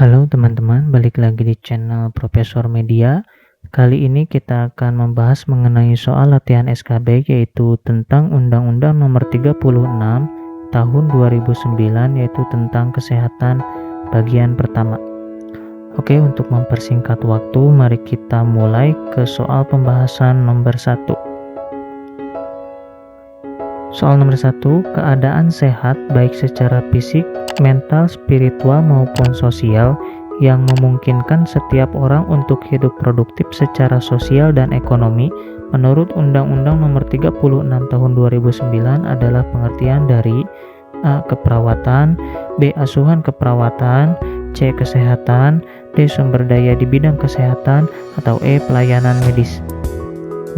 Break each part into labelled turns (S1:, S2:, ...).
S1: Halo teman-teman, balik lagi di channel Profesor Media. Kali ini kita akan membahas mengenai soal latihan SKB, yaitu tentang Undang-Undang Nomor 36 Tahun 2009, yaitu tentang kesehatan bagian pertama. Oke, untuk mempersingkat waktu, mari kita mulai ke soal pembahasan nomor 1. Soal nomor 1, keadaan sehat baik secara fisik, mental, spiritual maupun sosial yang memungkinkan setiap orang untuk hidup produktif secara sosial dan ekonomi menurut Undang-Undang Nomor 36 Tahun 2009 adalah pengertian dari A. Keperawatan, B. Asuhan keperawatan, C. Kesehatan, D. Sumber daya di bidang kesehatan, atau E. Pelayanan medis.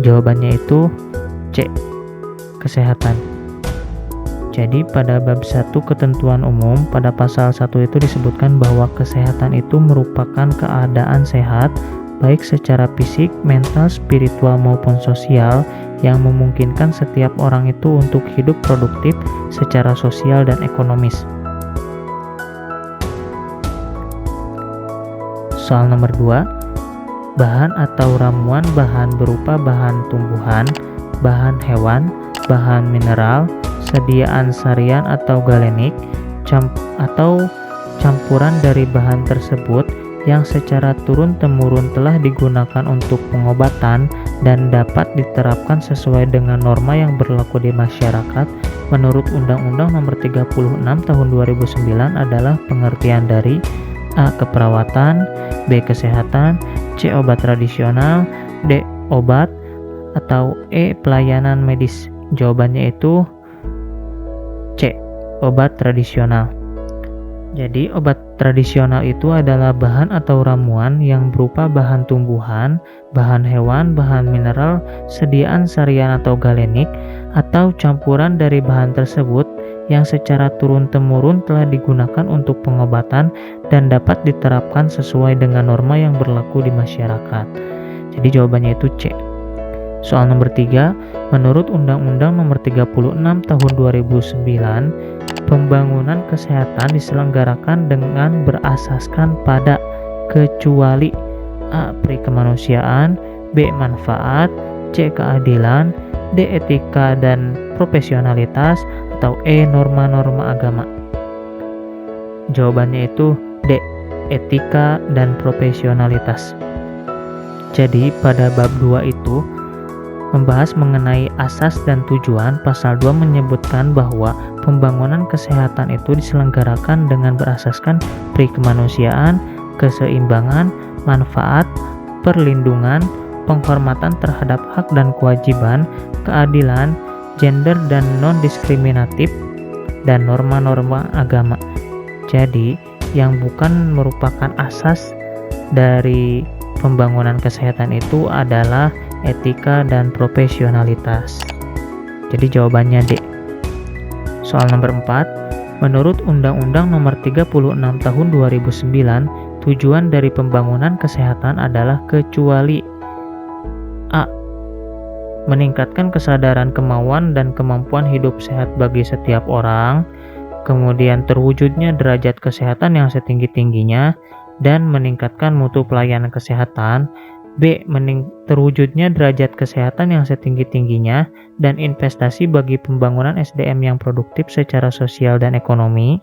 S1: Jawabannya itu C. Kesehatan. Jadi pada bab 1 ketentuan umum, pada pasal 1 itu disebutkan bahwa kesehatan itu merupakan keadaan sehat baik secara fisik, mental, spiritual maupun sosial yang memungkinkan setiap orang itu untuk hidup produktif secara sosial dan ekonomis. Soal nomor 2, bahan atau ramuan bahan berupa bahan tumbuhan, bahan hewan, bahan mineral, sediaan sarian atau galenik, atau campuran dari bahan tersebut yang secara turun-temurun telah digunakan untuk pengobatan dan dapat diterapkan sesuai dengan norma yang berlaku di masyarakat menurut Undang-Undang Nomor 36 Tahun 2009 adalah pengertian dari A. Keperawatan, B. Kesehatan, C. Obat tradisional, D. Obat, atau E. Pelayanan medis. Jawabannya itu C. Obat tradisional. Jadi obat tradisional itu adalah bahan atau ramuan yang berupa bahan tumbuhan, bahan hewan, bahan mineral, sediaan sarian atau galenik, atau campuran dari bahan tersebut yang secara turun-temurun telah digunakan untuk pengobatan dan dapat diterapkan sesuai dengan norma yang berlaku di masyarakat. Jadi jawabannya itu C. Soal nomor 3, menurut Undang-Undang Nomor 36 Tahun 2009, pembangunan kesehatan diselenggarakan dengan berasaskan pada kecuali A. Perikemanusiaan, B. Manfaat, C. Keadilan, D. Etika dan profesionalitas, atau E. Norma-norma agama. Jawabannya itu D. Etika dan profesionalitas. Jadi pada bab 2 itu membahas mengenai asas dan tujuan. Pasal 2 menyebutkan bahwa pembangunan kesehatan itu diselenggarakan dengan berasaskan perikemanusiaan, keseimbangan, manfaat, perlindungan, penghormatan terhadap hak dan kewajiban, keadilan, gender dan non-diskriminatif, dan norma-norma agama. Jadi, yang bukan merupakan asas dari pembangunan kesehatan itu adalah etika dan profesionalitas. Jadi jawabannya D. Soal nomor 4, menurut Undang-Undang Nomor 36 Tahun 2009, tujuan dari pembangunan kesehatan adalah kecuali A. Meningkatkan kesadaran, kemauan, dan kemampuan hidup sehat bagi setiap orang, kemudian terwujudnya derajat kesehatan yang setinggi-tingginya, dan meningkatkan mutu pelayanan kesehatan. B. Terwujudnya derajat kesehatan yang setinggi-tingginya dan investasi bagi pembangunan SDM yang produktif secara sosial dan ekonomi.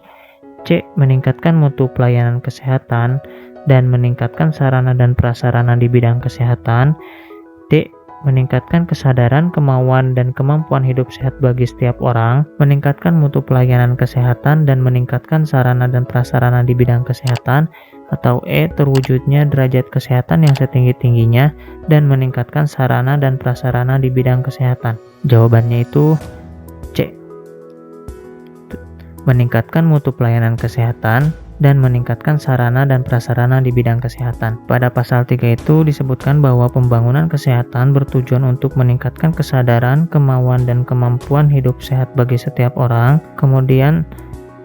S1: C. Meningkatkan mutu pelayanan kesehatan dan meningkatkan sarana dan prasarana di bidang kesehatan. D. Meningkatkan kesadaran, kemauan, dan kemampuan hidup sehat bagi setiap orang, meningkatkan mutu pelayanan kesehatan dan meningkatkan sarana dan prasarana di bidang kesehatan, atau E. Terwujudnya derajat kesehatan yang setinggi-tingginya dan meningkatkan sarana dan prasarana di bidang kesehatan. Jawabannya itu C. Meningkatkan mutu pelayanan kesehatan dan meningkatkan sarana dan prasarana di bidang kesehatan. Pada pasal 3 itu disebutkan bahwa pembangunan kesehatan bertujuan untuk meningkatkan kesadaran, kemauan, dan kemampuan hidup sehat bagi setiap orang, kemudian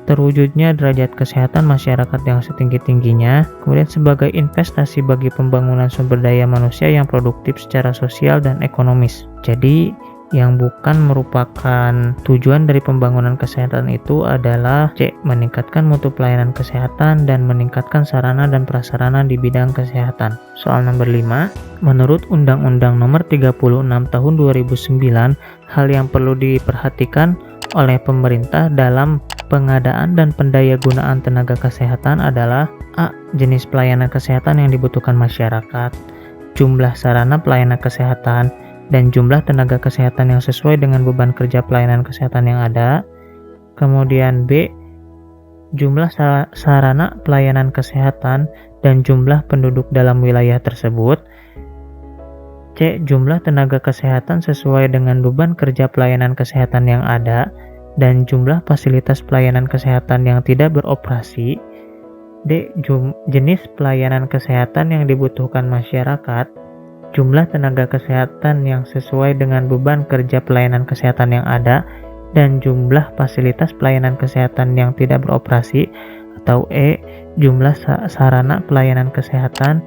S1: terwujudnya derajat kesehatan masyarakat yang setinggi-tingginya, kemudian sebagai investasi bagi pembangunan sumber daya manusia yang produktif secara sosial dan ekonomis. Jadi yang bukan merupakan tujuan dari pembangunan kesehatan itu adalah C. Meningkatkan mutu pelayanan kesehatan dan meningkatkan sarana dan prasarana di bidang kesehatan. Soal nomor 5, menurut Undang-Undang Nomor 36 Tahun 2009, hal yang perlu diperhatikan oleh pemerintah dalam pengadaan dan pendayagunaan tenaga kesehatan adalah A. Jenis pelayanan kesehatan yang dibutuhkan masyarakat, jumlah sarana pelayanan kesehatan, dan jumlah tenaga kesehatan yang sesuai dengan beban kerja pelayanan kesehatan yang ada. Kemudian B. Jumlah sarana pelayanan kesehatan dan jumlah penduduk dalam wilayah tersebut. C. Jumlah tenaga kesehatan sesuai dengan beban kerja pelayanan kesehatan yang ada dan jumlah fasilitas pelayanan kesehatan yang tidak beroperasi. D. Jenis pelayanan kesehatan yang dibutuhkan masyarakat, jumlah tenaga kesehatan yang sesuai dengan beban kerja pelayanan kesehatan yang ada, dan jumlah fasilitas pelayanan kesehatan yang tidak beroperasi, atau E. Jumlah sarana pelayanan kesehatan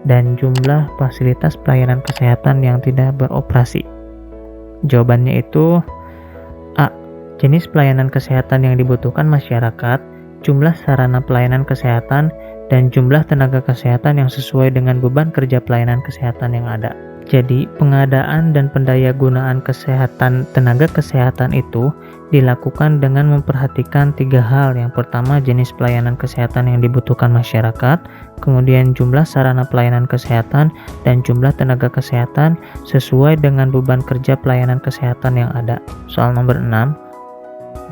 S1: dan jumlah fasilitas pelayanan kesehatan yang tidak beroperasi. Jawabannya itu A. Jenis pelayanan kesehatan yang dibutuhkan masyarakat, jumlah sarana pelayanan kesehatan, dan jumlah tenaga kesehatan yang sesuai dengan beban kerja pelayanan kesehatan yang ada. Jadi, pengadaan dan pendayagunaan kesehatan tenaga kesehatan itu dilakukan dengan memperhatikan 3 hal. Yang pertama, jenis pelayanan kesehatan yang dibutuhkan masyarakat, kemudian jumlah sarana pelayanan kesehatan, dan jumlah tenaga kesehatan sesuai dengan beban kerja pelayanan kesehatan yang ada. Soal nomor 6,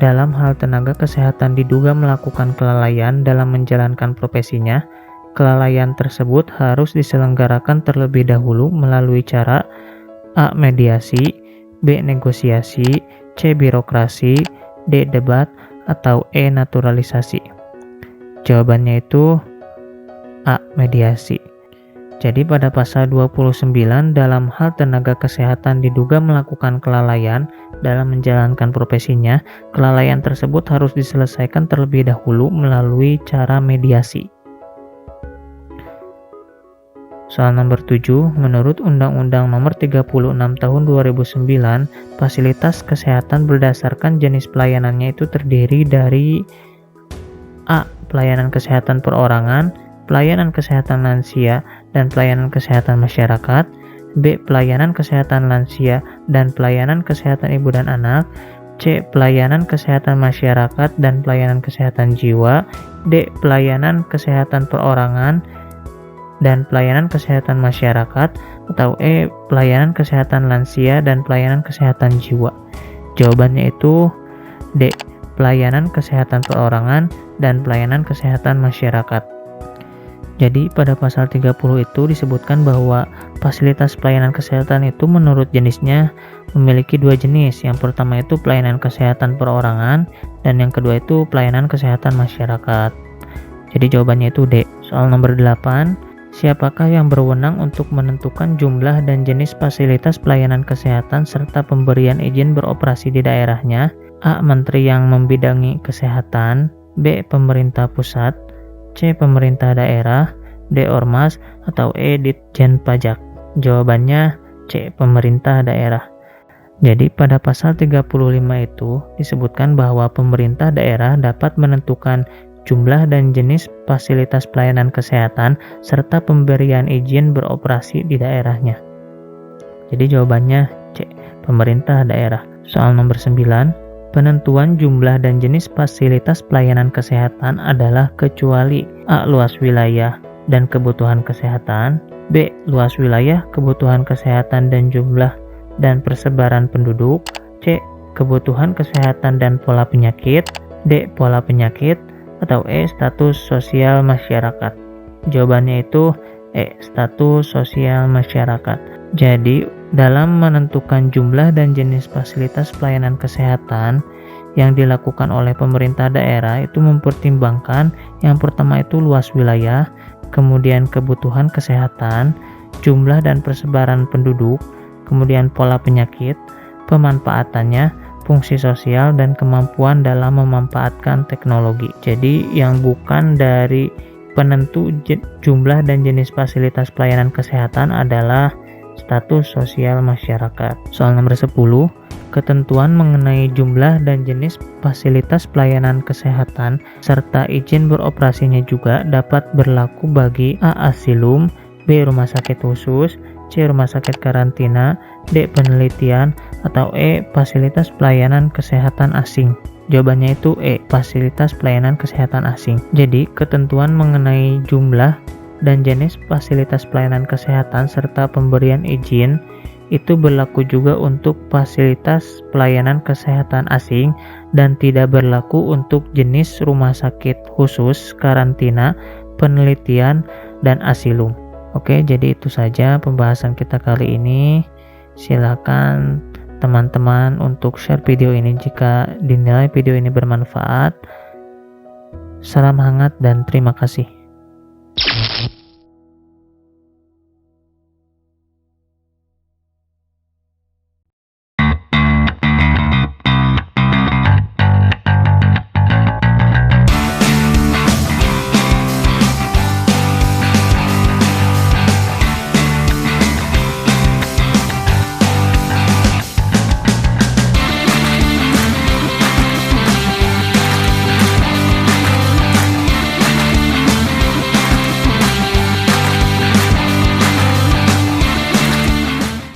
S1: dalam hal tenaga kesehatan diduga melakukan kelalaian dalam menjalankan profesinya, kelalaian tersebut harus diselenggarakan terlebih dahulu melalui cara A. Mediasi, B. Negosiasi, C. Birokrasi, D. Debat, atau E. Naturalisasi. Jawabannya itu A. Mediasi. Jadi pada pasal 29 dalam hal tenaga kesehatan diduga melakukan kelalaian dalam menjalankan profesinya, kelalaian tersebut harus diselesaikan terlebih dahulu melalui cara mediasi. Soal nomor 7, menurut Undang-Undang Nomor 36 Tahun 2009, fasilitas kesehatan berdasarkan jenis pelayanannya itu terdiri dari A. Pelayanan kesehatan perorangan, pelayanan kesehatan lansia, dan pelayanan kesehatan masyarakat. B. Pelayanan kesehatan lansia dan pelayanan kesehatan ibu dan anak. C. Pelayanan kesehatan masyarakat dan pelayanan kesehatan jiwa. D. Pelayanan kesehatan perorangan dan pelayanan kesehatan masyarakat, atau E. Pelayanan kesehatan lansia dan pelayanan kesehatan jiwa. Jawabannya itu D. Pelayanan kesehatan perorangan dan pelayanan kesehatan masyarakat. Jadi pada pasal 30 itu disebutkan bahwa fasilitas pelayanan kesehatan itu menurut jenisnya memiliki 2 jenis. Yang pertama itu pelayanan kesehatan perorangan dan yang kedua itu pelayanan kesehatan masyarakat. Jadi jawabannya itu D. Soal nomor 8, siapakah yang berwenang untuk menentukan jumlah dan jenis fasilitas pelayanan kesehatan serta pemberian izin beroperasi di daerahnya? A. Menteri yang membidangi kesehatan, B. Pemerintah pusat, C. Pemerintah daerah, D. Ormas, atau E. Ditjen Pajak. Jawabannya C. Pemerintah daerah. Jadi pada pasal 35 itu disebutkan bahwa pemerintah daerah dapat menentukan jumlah dan jenis fasilitas pelayanan kesehatan serta pemberian izin beroperasi di daerahnya. Jadi jawabannya C. Pemerintah daerah. Soal nomor 9, penentuan jumlah dan jenis fasilitas pelayanan kesehatan adalah kecuali A. Luas wilayah dan kebutuhan kesehatan, B. Luas wilayah, kebutuhan kesehatan dan jumlah dan persebaran penduduk, C. Kebutuhan kesehatan dan pola penyakit, D. Pola penyakit, atau E. Status sosial masyarakat. Jawabannya itu E. Status sosial masyarakat. Jadi dalam menentukan jumlah dan jenis fasilitas pelayanan kesehatan yang dilakukan oleh pemerintah daerah itu mempertimbangkan yang pertama itu luas wilayah, kemudian kebutuhan kesehatan, jumlah dan persebaran penduduk, kemudian pola penyakit, pemanfaatannya, fungsi sosial, dan kemampuan dalam memanfaatkan teknologi. Jadi yang bukan dari penentu jumlah dan jenis fasilitas pelayanan kesehatan adalah status sosial masyarakat. Soal nomor 10, ketentuan mengenai jumlah dan jenis fasilitas pelayanan kesehatan serta izin beroperasinya juga dapat berlaku bagi A. Asilum, B. Rumah sakit khusus, C. Rumah sakit karantina, D. Penelitian, atau E. Fasilitas pelayanan kesehatan asing. Jawabannya itu E. Fasilitas pelayanan kesehatan asing. Jadi, ketentuan mengenai jumlah dan jenis fasilitas pelayanan kesehatan serta pemberian izin itu berlaku juga untuk fasilitas pelayanan kesehatan asing dan tidak berlaku untuk jenis rumah sakit khusus, karantina, penelitian, dan asilum. Oke, jadi itu saja pembahasan kita kali ini. Silakan teman-teman untuk share video ini jika dinilai video ini bermanfaat. Salam hangat dan terima kasih.